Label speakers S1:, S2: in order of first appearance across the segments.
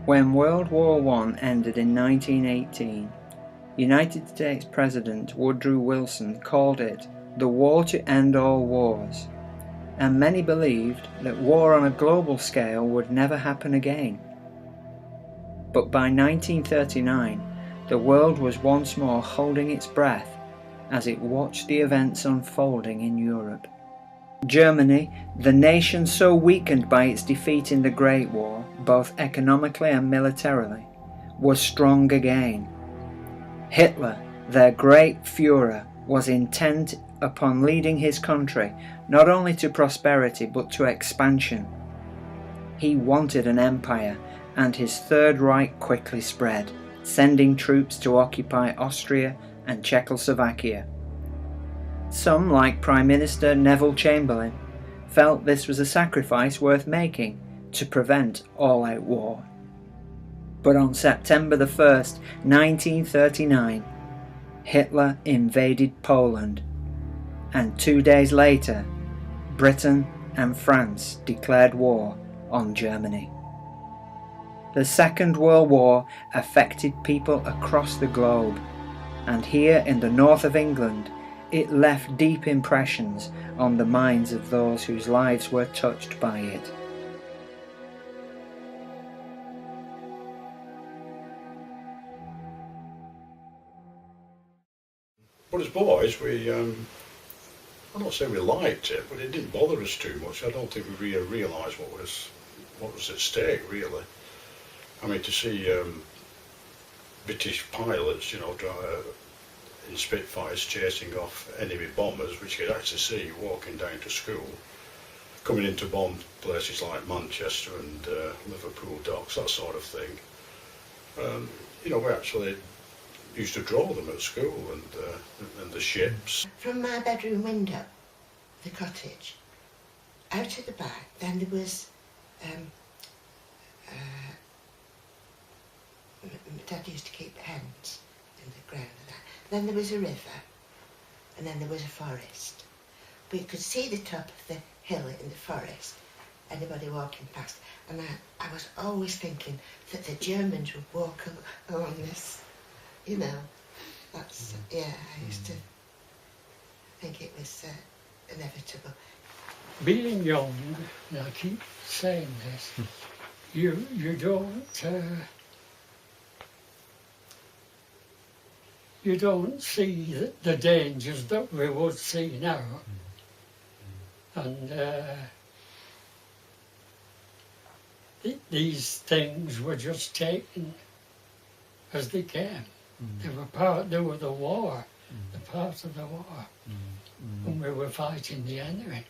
S1: When World War I ended in 1918, United States President Woodrow Wilson called it the war to end all wars, and many believed that war on a global scale would never happen again. But by 1939, the world was once more holding its breath as it watched the events unfolding in Europe. Germany, the nation so weakened by its defeat in the Great War, both economically and militarily, was strong again. Hitler, their great Führer, was intent upon leading his country not only to prosperity but to expansion. He wanted an empire, and his Third Reich quickly spread, sending troops to occupy Austria and Czechoslovakia. Some, like Prime Minister Neville Chamberlain, felt this was a sacrifice worth making to prevent all-out war. But on September the 1st, 1939, Hitler invaded Poland, and 2 days later, Britain and France declared war on Germany. The Second World War affected people across the globe, and here in the north of England, it left deep impressions on the minds of those whose lives were touched by it.
S2: But as boys, I'm not saying we liked it, but it didn't bother us too much. I don't think we really realised what was at stake, really. I mean, to see British pilots, in Spitfires chasing off enemy bombers, which you could actually see walking down to school, coming into bomb places like Manchester and Liverpool docks, that sort of thing. We actually used to draw them at school and the ships.
S3: From my bedroom window, the cottage, out at the back, then there was my dad used to keep hens in the ground and that. Then there was a river, and then there was a forest. But you could see the top of the hill in the forest, anybody walking past. And I was always thinking that the Germans would walk along this, that's, I used to think it was inevitable.
S4: Being young, and I keep saying this, you don't see the dangers that we would see now. And these things were just taken as they came. They were the war, the part of the war, when we were fighting the enemy.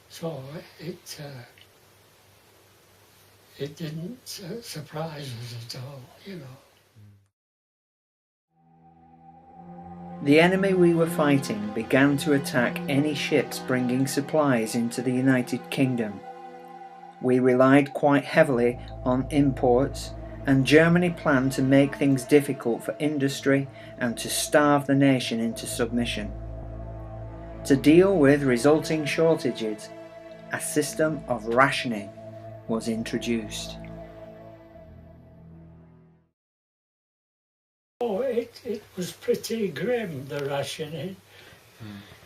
S4: So it didn't surprise us at all,
S1: The enemy we were fighting began to attack any ships bringing supplies into the United Kingdom. We relied quite heavily on imports, and Germany planned to make things difficult for industry and to starve the nation into submission. To deal with resulting shortages, a system of rationing was introduced.
S4: Oh, it was pretty grim, the rationing.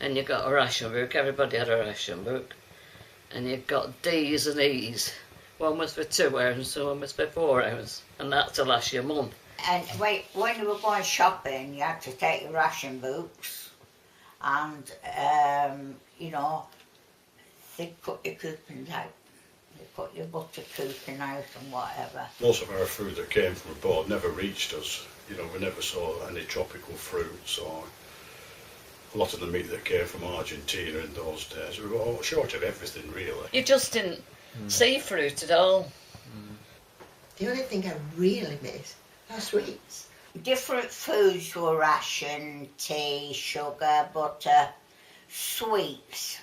S5: And you got a ration book, everybody had a ration book. And you got D's and E's. One was for 2 hours and one was for 4 hours. And that's to last you a month.
S6: And when you were going shopping, you had to take your ration books and, they'd cut your coupons out. They put your butter coupon out and whatever.
S2: Most of our food that came from abroad never reached us. We never saw any tropical fruits or a lot of the meat that came from Argentina in those days. We were all short of everything, really.
S5: You just didn't see fruit at all.
S3: The only thing I really miss are sweets.
S6: Different foods were rationed: tea, sugar, butter, sweets.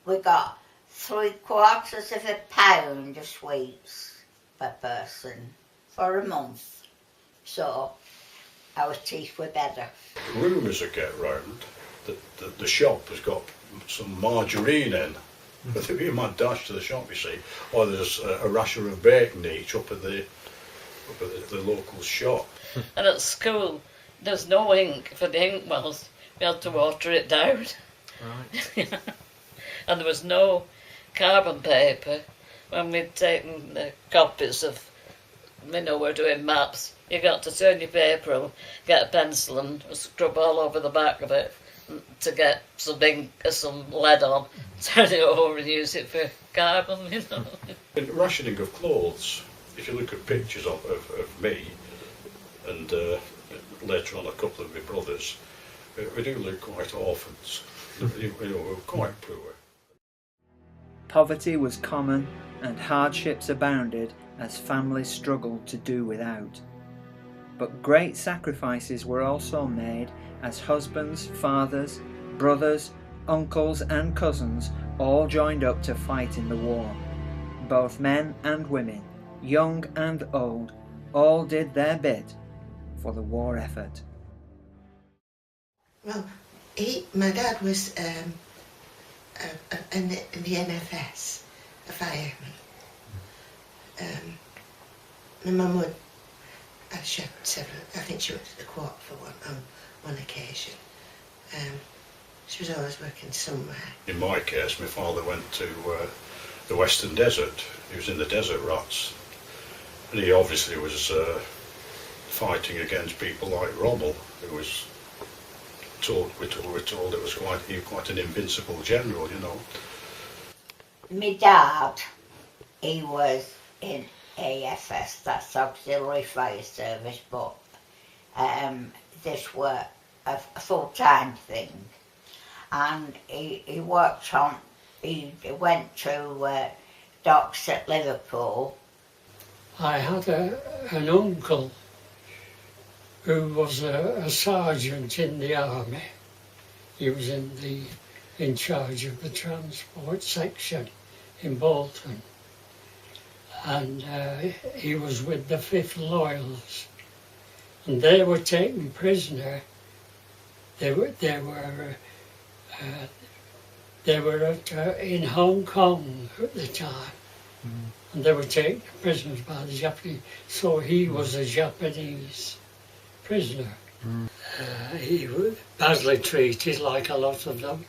S6: We got 3/4 of a pound of sweets per person for a month. So our teeth were better.
S2: Rumours that get round that the shop has got some margarine in. But they'd be a mad dash to the shop, you see. Or there's a rasher of bacon each up at the up at the local shop.
S5: And at school, there's no ink for the ink wells. We had to water it down.
S7: Right.
S5: And there was no carbon paper when we'd taken the copies of, we're doing maps. You got to turn your paper on, get a pencil and scrub all over the back of it to get some ink, some lead on, turn it over and use it for carbon,
S2: In rationing of clothes, if you look at pictures of me and later on a couple of my brothers, we do look quite orphans. We're quite poor.
S1: Poverty was common and hardships abounded as families struggled to do without. But great sacrifices were also made as husbands, fathers, brothers, uncles and cousins all joined up to fight in the war. Both men and women, young and old, all did their bit for the war effort.
S3: Well, my dad was in the NFS, a fireman. My mum would have shot several, I think she went to the Quart for one occasion. She was always working somewhere.
S2: In my case, my father went to the Western Desert. He was in the Desert Rats. And he obviously was fighting against people like Rommel, who was we're told it was quite an invincible general, you know.
S6: My dad, he was in AFS, that's Auxiliary Fire Service, but this was a full-time thing. And he worked on, he went to docks at Liverpool.
S4: I had an uncle who was a sergeant in the army. He was in charge of the transport section in Bolton, and he was with the 5th Loyals, and they were taken prisoner. They were in Hong Kong at the time, and they were taken prisoners by the Japanese. So he was a Japanese prisoner. He was badly treated, like a lot of them.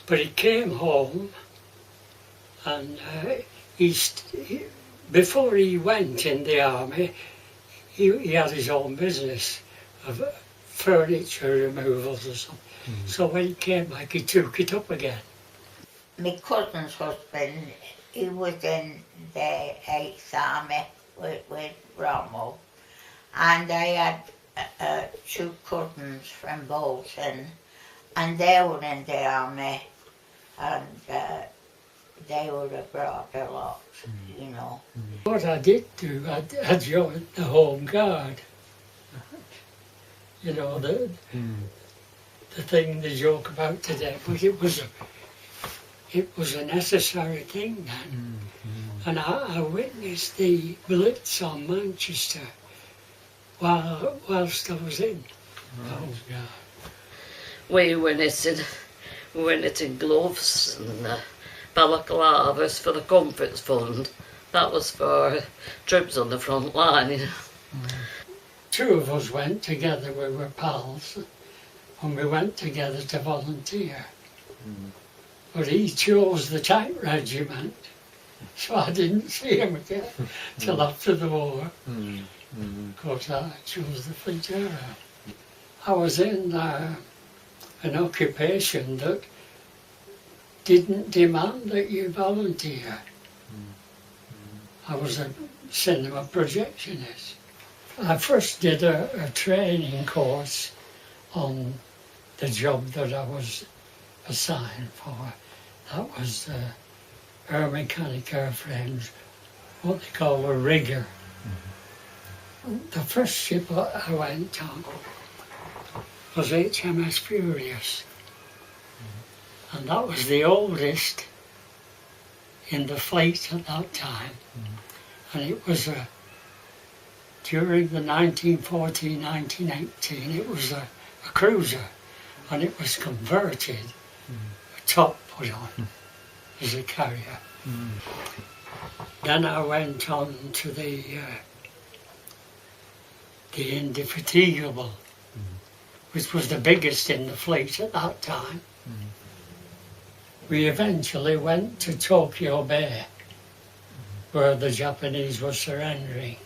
S4: But he came home, and before he went in the army, he had his own business of furniture removals or something. So when he came back, he took it up again.
S6: My cousin's husband, he was in the 8th Army with Rommel, and I had 2 cousins from Bolton, and they were in the army, and they were abroad a lot, you know.
S4: What I did do, I joined the Home Guard. You know, the thing they joke about today, but it was a necessary thing then. And I witnessed the Blitz on Manchester whilst I was in. Oh, God.
S5: We were knitting gloves and balaclavas for the Comforts Fund. That was for troops on the front line, you know.
S4: 2 of us went together, we were pals, and we went together to volunteer. But he chose the tank regiment, so I didn't see him again till after the war. Of course, I chose the Fleet Air. I was in an occupation that didn't demand that you volunteer. I was a cinema projectionist. I first did a training course on the job that I was assigned for. That was air mechanic airframes, what they call a rigger. The first ship I went on was HMS Furious, and that was the oldest in the fleet at that time, and it was during the 1914-1918, it was a cruiser, and it was converted, a top put on as a carrier. Then I went on to the the Indefatigable, which was the biggest in the fleet at that time. We eventually went to Tokyo Bay, where the Japanese were surrendering,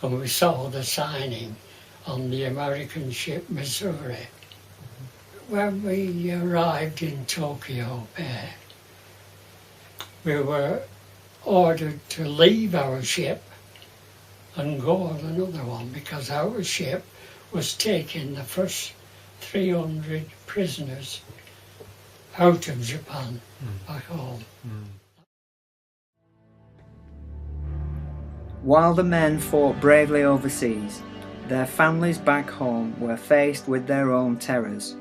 S4: and we saw the signing on the American ship Missouri. When we arrived in Tokyo Bay, we were ordered to leave our ship and go on another one, because our ship was taking the first 300 prisoners out of Japan back home.
S1: While the men fought bravely overseas, their families back home were faced with their own terrors.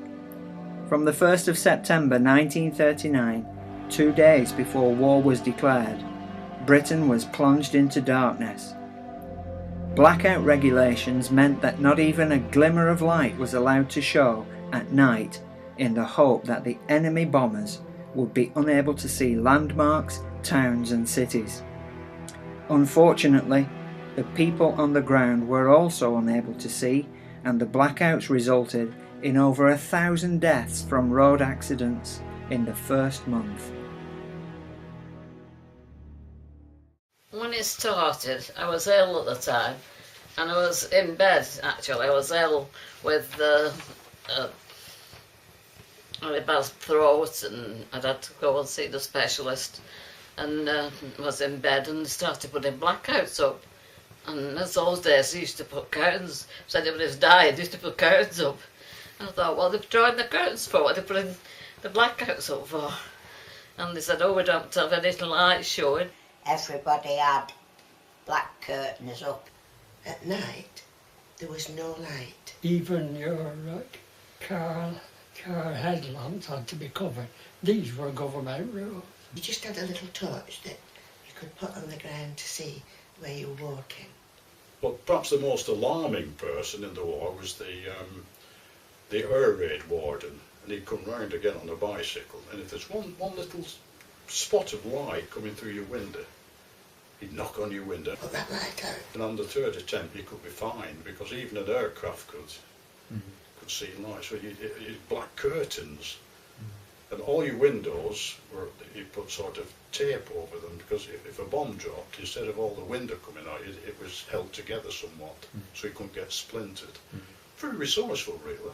S1: From the 1st of September 1939, 2 days before war was declared, Britain was plunged into darkness. Blackout regulations meant that not even a glimmer of light was allowed to show at night, in the hope that the enemy bombers would be unable to see landmarks, towns and cities. Unfortunately, the people on the ground were also unable to see, and the blackouts resulted in over 1,000 deaths from road accidents in the first month.
S5: When it started, I was ill at the time, and I was in bed actually. I was ill with a bad throat, and I'd had to go and see the specialist, and was in bed and started putting blackouts up. And as those days, they used to put curtains, so anybody's died, they used to put curtains up. And I thought, well, they're drawing the curtains for, what are they putting the blackouts up for? And they said, oh, we don't have any light showing.
S6: Everybody had black curtains up.
S3: At night, there was no light.
S4: Even your car headlamps had to be covered. These were government rules.
S3: You just had a little torch that you could put on the ground to see where you were walking.
S2: But perhaps the most alarming person in the war was the air raid warden, and he'd come round again on a bicycle, and if there's one little spot of light coming through your window, he'd knock on your window.
S3: Put that light out.
S2: And on the third attempt you could be fined, because even an aircraft could see light. So you black curtains, and all your windows were, you put sort of tape over them, because if a bomb dropped, instead of all the window coming out, it was held together somewhat, so it couldn't get splintered. Very resourceful, really.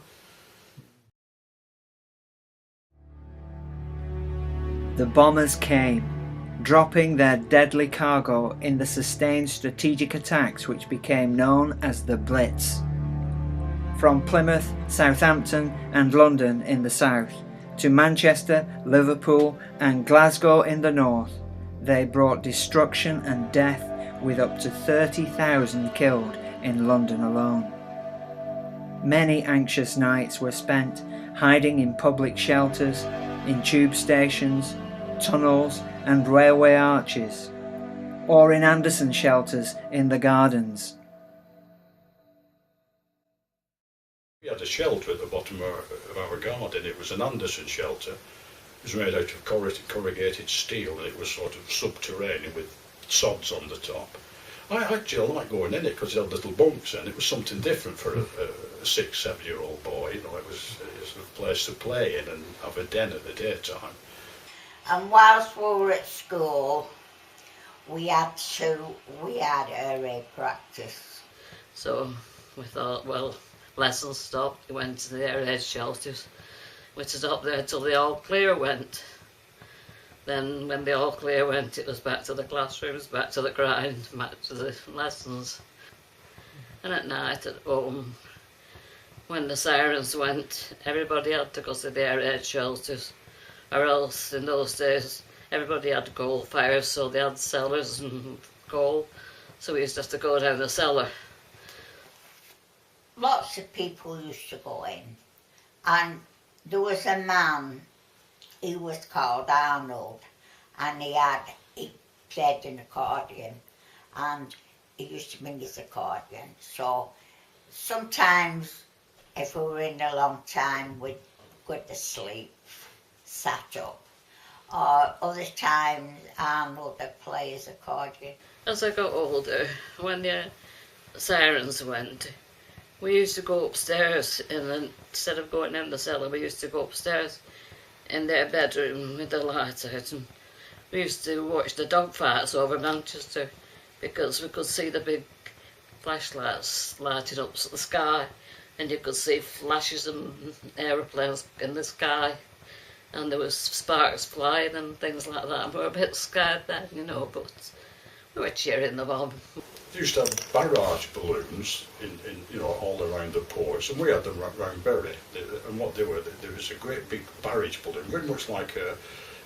S1: The bombers came, dropping their deadly cargo in the sustained strategic attacks which became known as the Blitz. From Plymouth, Southampton and London in the south, to Manchester, Liverpool and Glasgow in the north, they brought destruction and death, with up to 30,000 killed in London alone. Many anxious nights were spent hiding in public shelters, in tube stations, tunnels and railway arches, or in Anderson shelters in the gardens.
S2: We had a shelter at the bottom of our garden. It was an Anderson shelter. It was made out of corrugated steel, and it was sort of subterranean with sods on the top. I actually liked going in it because it had little bunks in. It was something different for a 6-7-year-old boy. You know, it was a place to play in and have a den at the daytime.
S6: And whilst we were at school, we had air raid practice.
S5: So we thought, well, lessons stopped, we went to the air raid shelters. We stopped there till the all clear went. Then when the all clear went, it was back to the classrooms, back to the grind, back to the lessons. And at night at home, when the sirens went, everybody had to go to the air raid shelters, or else in those days everybody had coal fires, so they had cellars and coal, so we used to have to go down the cellar.
S6: Lots of people used to go in, and there was a man, he was called Arnold, and he played an accordion, and he used to bring his accordion. So sometimes, if we were in a long time, we'd go to sleep, sat up. Or other times, Arnold would play his accordion.
S5: As I got older, when sirens went, we used to go upstairs, and instead of going in the cellar, we used to go upstairs in their bedroom with the light out, and we used to watch the dog fights over Manchester because we could see the big flashlights lighting up the sky, and you could see flashes and aeroplanes in the sky, and there was sparks flying and things like that. And we were a bit scared then, you know, but we were cheering them on.
S2: They used to have barrage balloons in you know, all around the ports, and we had them around Bury. And what they were, there was a great big barrage balloon, very much like a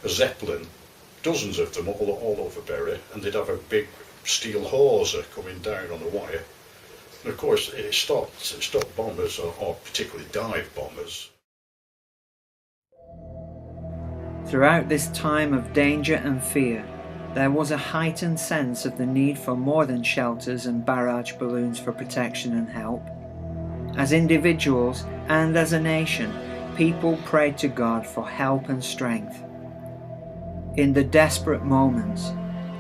S2: zeppelin, dozens of them all over Bury, and they'd have a big steel hawser coming down on the wire. And of course, it stopped bombers or particularly dive bombers.
S1: Throughout this time of danger and fear, there was a heightened sense of the need for more than shelters and barrage balloons for protection and help. As individuals and as a nation, people prayed to God for help and strength. In the desperate moments,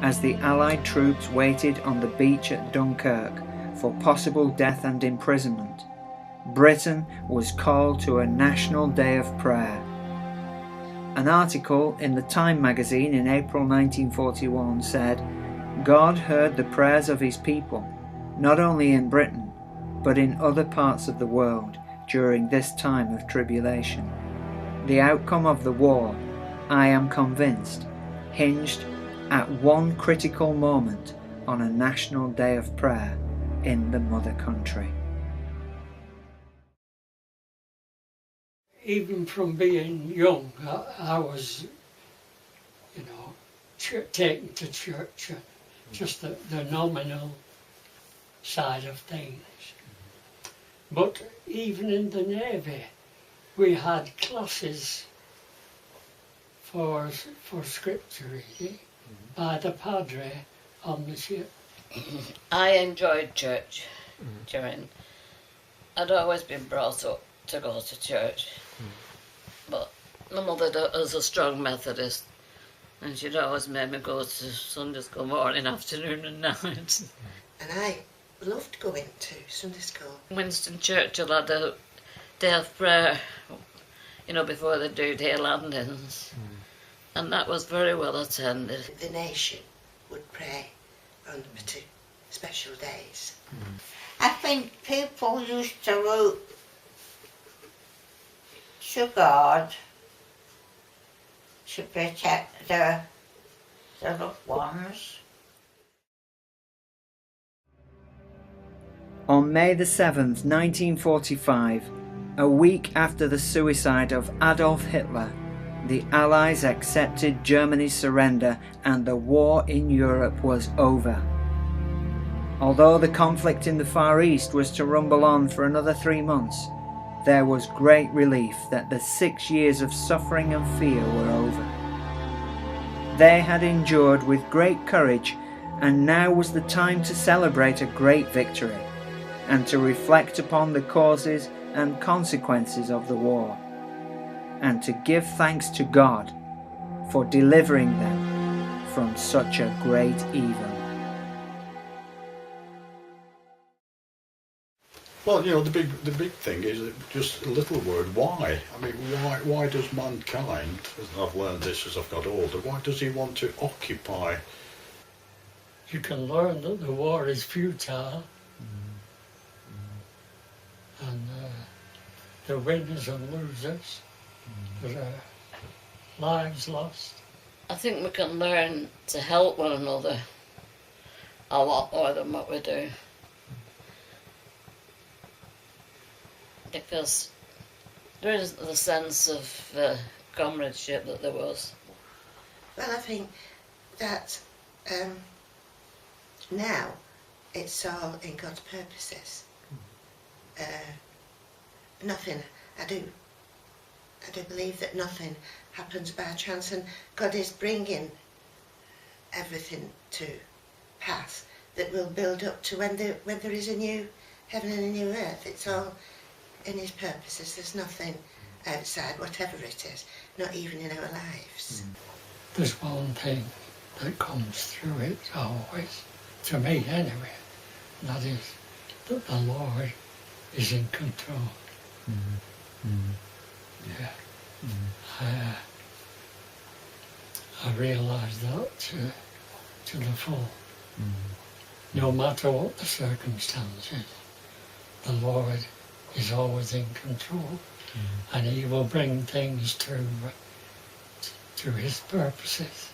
S1: as the Allied troops waited on the beach at Dunkirk for possible death and imprisonment, Britain was called to a national day of prayer. An article in the Time magazine in April 1941 said, "God heard the prayers of his people, not only in Britain, but in other parts of the world during this time of tribulation. The outcome of the war, I am convinced, hinged at one critical moment on a national day of prayer in the mother country."
S4: Even from being young, I was, you know, taken to church, just the nominal side of things. But even in the Navy, we had classes for scripture reading by the padre on the ship.
S5: I enjoyed church during. I'd always been brought up to go to church, but my mother was a strong Methodist, and she'd always made me go to Sunday school morning, afternoon and night.
S3: And I loved going to Sunday school.
S5: Winston Churchill had a day of prayer, you know, before they do day landings, and that was very well attended.
S3: The nation would pray on special days.
S6: I think people used to root to God to protect their loved ones.
S1: On May the 7th, 1945, a week after the suicide of Adolf Hitler, the Allies accepted Germany's surrender and the war in Europe was over. Although the conflict in the Far East was to rumble on for another 3 months, there was great relief that the 6 years of suffering and fear were over. They had endured with great courage, and now was the time to celebrate a great victory and to reflect upon the causes and consequences of the war, and to give thanks to God for delivering them from such a great evil.
S2: Well, you know, the big thing is just a little word, why? I mean, why does mankind, as I've learned this as I've got older, why does he want to occupy?
S4: You can learn that the war is futile, and the winners and losers, there are lives lost.
S5: I think we can learn to help one another a lot more than what we do. Because there is the sense of comradeship that there was.
S3: Well, I think that now it's all in God's purposes. Nothing, I do believe that nothing happens by chance, and God is bringing everything to pass that will build up to when there is a new heaven and a new earth. It's all in his purposes. There's nothing outside, whatever it is, not even in our lives.
S4: There's one thing that comes through it always, to me anyway, and that is that the Lord is in control. Yeah. I realise that to the full. No matter what the circumstances, the Lord is always in control, and He will bring things to His purposes.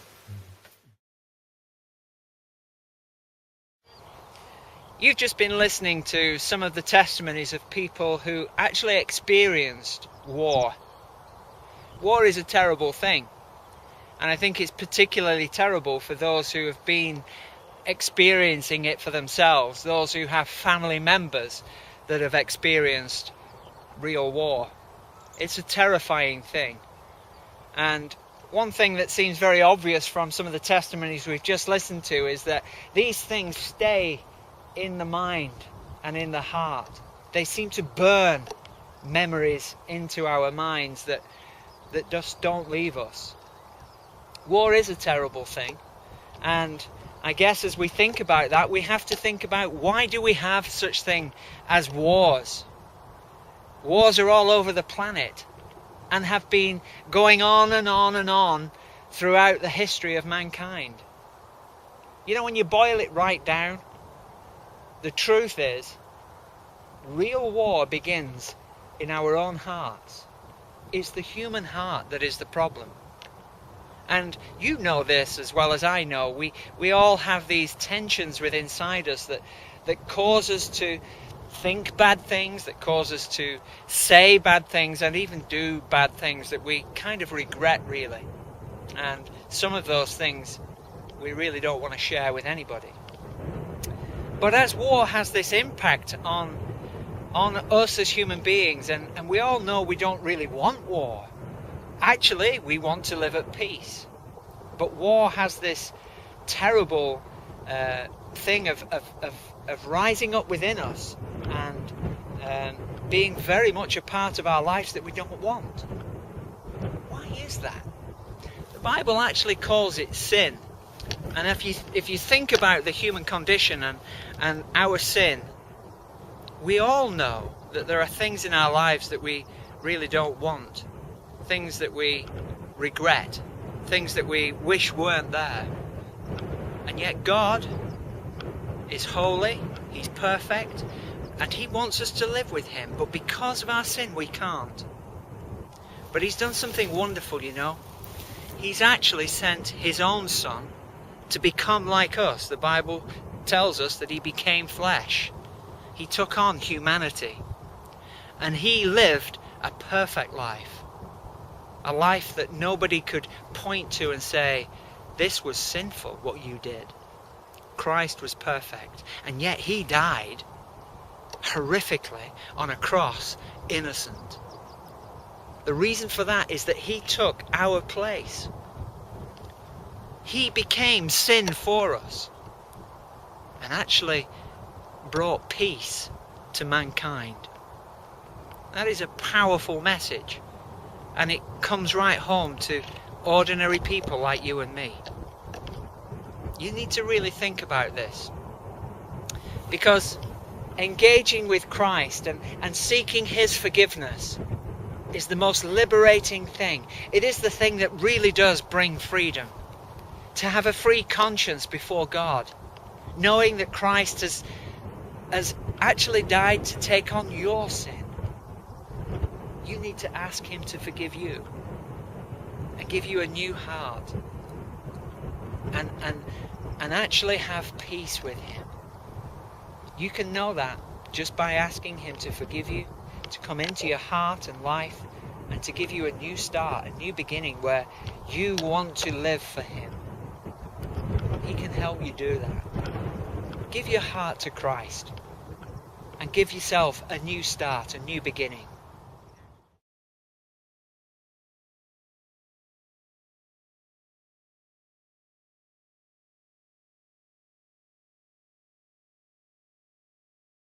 S1: You've just been listening to some of the testimonies of people who actually experienced war. War is a terrible thing, and I think it's particularly terrible for those who have been experiencing it for themselves, those who have family members that have experienced real war. It's a terrifying thing. And one thing that seems very obvious from some of the testimonies we've just listened to is that these things stay in the mind and in the heart. They seem to burn memories into our minds that just don't leave us. War is a terrible thing, and I guess as we think about that, we have to think about, why do we have such thing as wars? Wars are all over the planet and have been going on and on and on throughout the history of mankind. You know, when you boil it right down, the truth is, real war begins in our own hearts. It's the human heart that is the problem. And you know this as well as I know. We all have these tensions within inside us that cause us to think bad things, that cause us to say bad things, and even do bad things that we kind of regret, really. And some of those things we really don't want to share with anybody. But as war has this impact on us as human beings, and we all know we don't really want war. Actually, we want to live at peace. But war has this terrible thing of rising up within us and being very much a part of our lives that we don't want. Why is that? The Bible actually calls it sin. And if you think about the human condition and our sin, we all know that there are things in our lives that we really don't want, things that we regret, things that we wish weren't there. And yet God is holy, He's perfect, and He wants us to live with Him, but because of our sin we can't. But He's done something wonderful, you know. He's actually sent His own Son to become like us. The Bible tells us that He became flesh. He took on humanity, and He lived a perfect life. A life that nobody could point to and say, this was sinful what you did. Christ was perfect, and yet He died horrifically on a cross, innocent. The reason for that is that He took our place. He became sin for us and actually brought peace to mankind. That is a powerful message, and it comes right home to ordinary people like you and me. You need to really think about this, because engaging with Christ and seeking His forgiveness is the most liberating thing. It is the thing that really does bring freedom. To have a free conscience before God, knowing that Christ has actually died to take on your sin. You need to ask Him to forgive you and give you a new heart and actually have peace with Him. You can know that just by asking Him to forgive you, to come into your heart and life, and to give you a new start, a new beginning where you want to live for Him. He can help you do that. Give your heart to Christ and give yourself a new start, a new beginning.